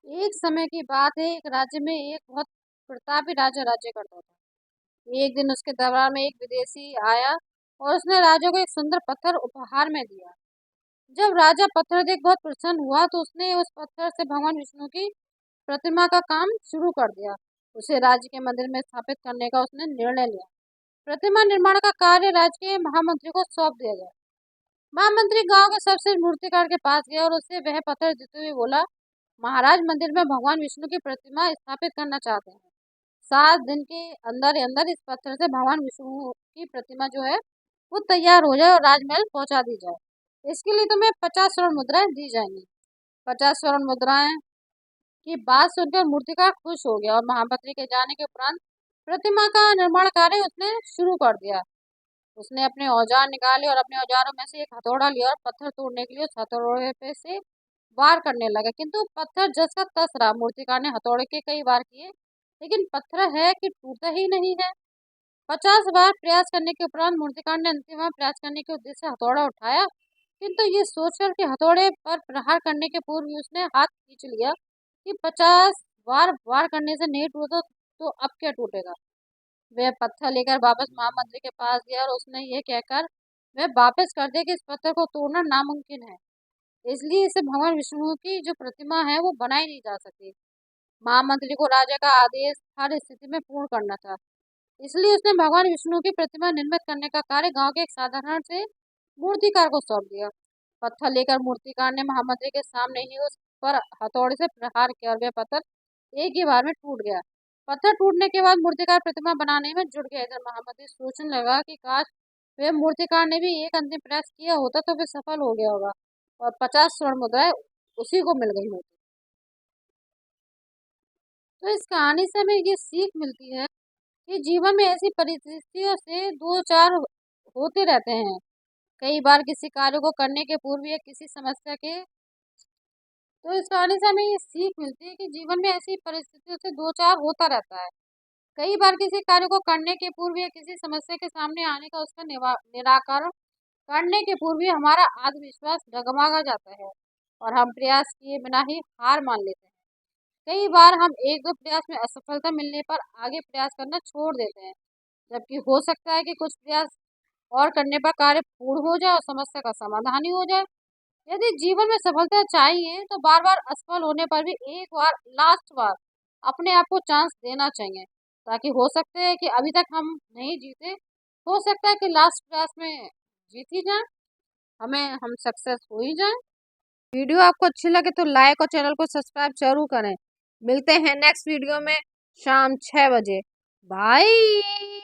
एक समय की बात है। एक राज्य में एक बहुत प्रतापी राजा राज्य करता था। एक दिन उसके दरबार में एक विदेशी आया और उसने राजा को एक सुंदर पत्थर उपहार में दिया। जब राजा पत्थर देख बहुत प्रसन्न हुआ तो उसने उस पत्थर से भगवान विष्णु की प्रतिमा का काम शुरू कर दिया। उसे राज्य के मंदिर में स्थापित करने का उसने निर्णय लिया। प्रतिमा निर्माण का कार्य राज्य के महामंत्री को सौंप दिया गया। महामंत्री गांव के सबसे मूर्तिकार के पास गया और उससे वह पत्थर देते हुए बोला, महाराज, मंदिर में भगवान विष्णु की प्रतिमा स्थापित करना चाहते हैं। 7 दिन के अंदर इस पत्थर से भगवान विष्णु की प्रतिमा जो है वो तैयार हो जाए और राजमहल पहुंचा दी जाए। इसके लिए तुम्हें 50 स्वर्ण मुद्राएं दी जाएंगी। 50 स्वर्ण मुद्राएं की बात सुनकर मूर्तिकार खुश हो गया और महामंत्री के जाने के उपरांत प्रतिमा का निर्माण कार्य उसने शुरू कर दिया। उसने अपने औजार निकाले और अपने औजारों में से एक हथौड़ा लिया और पत्थर तोड़ने के लिए उस हथौड़े पे से वार करने लगा, किंतु पत्थर जस का तस रहा। मूर्तिकार ने हथौड़े के कई वार किए, लेकिन पत्थर है कि टूटा ही नहीं है। 50 बार प्रयास करने के उपरांत मूर्तिकार ने अंतिम बार प्रयास करने के उद्देश्य से हथौड़ा उठाया, किंतु ये सोचकर कि हथौड़े पर प्रहार करने के पूर्व ही उसने हाथ खींच लिया कि 50 बार वार करने से नहीं टूटा तो अब क्या टूटेगा। वह पत्थर लेकर वापस महामंत्री के पास गया और उसने ये कहकर वह वापस कर दिया कि इस पत्थर को तोड़ना नामुमकिन है, इसलिए इसे भगवान विष्णु की जो प्रतिमा है वो बनाई नहीं जा सकती। महामंत्री को राजा का आदेश हर स्थिति में पूर्ण करना था, इसलिए उसने भगवान विष्णु की प्रतिमा निर्मित करने का कार्य गांव के एक साधारण से मूर्तिकार को सौंप दिया। पत्थर लेकर मूर्तिकार ने महामंत्री के सामने ही उस पर हथौड़े से प्रहार किया और वह पत्थर एक ही बार में टूट गया। पत्थर टूटने के बाद मूर्तिकार प्रतिमा बनाने में जुट गया। इधर महामंत्री सोचने लगा कि काश वे मूर्तिकार ने भी एक अंतिम प्रयास किया होता तो वे सफल हो गया होगा और 50 स्वर्ण मुद्राएं उसी को मिल गई होती। तो इस कहानी से हमें ये सीख मिलती है कि जीवन में ऐसी परिस्थितियों से दो चार होते रहते हैं। कई बार किसी कार्य को करने के पूर्व या किसी समस्या के तो इस कहानी से हमें ये सीख मिलती है कि जीवन में ऐसी परिस्थितियों से दो चार होता रहता है। कई बार किसी कार्य को करने के पूर्व या किसी समस्या के सामने आने का उसका निराकरण करने के पूर्व ही हमारा आत्मविश्वास डगमगा जाता है और हम प्रयास किए बिना ही हार मान लेते हैं। कई बार हम एक दो प्रयास में असफलता मिलने पर आगे प्रयास करना छोड़ देते हैं, जबकि हो सकता है कि कुछ प्रयास और करने पर कार्य पूर्ण हो जाए और समस्या का समाधान ही हो जाए। यदि जीवन में सफलता चाहिए तो बार बार असफल होने पर भी एक बार, लास्ट बार अपने आप को चांस देना चाहिए, ताकि हो सकता है कि अभी तक हम नहीं जीते, हो सकता है कि लास्ट प्रयास में जीत ही जाए, हम सक्सेस हो ही जाए। वीडियो आपको अच्छी लगे तो लाइक और चैनल को सब्सक्राइब जरूर करें। मिलते हैं नेक्स्ट वीडियो में शाम 6 बजे। बाय।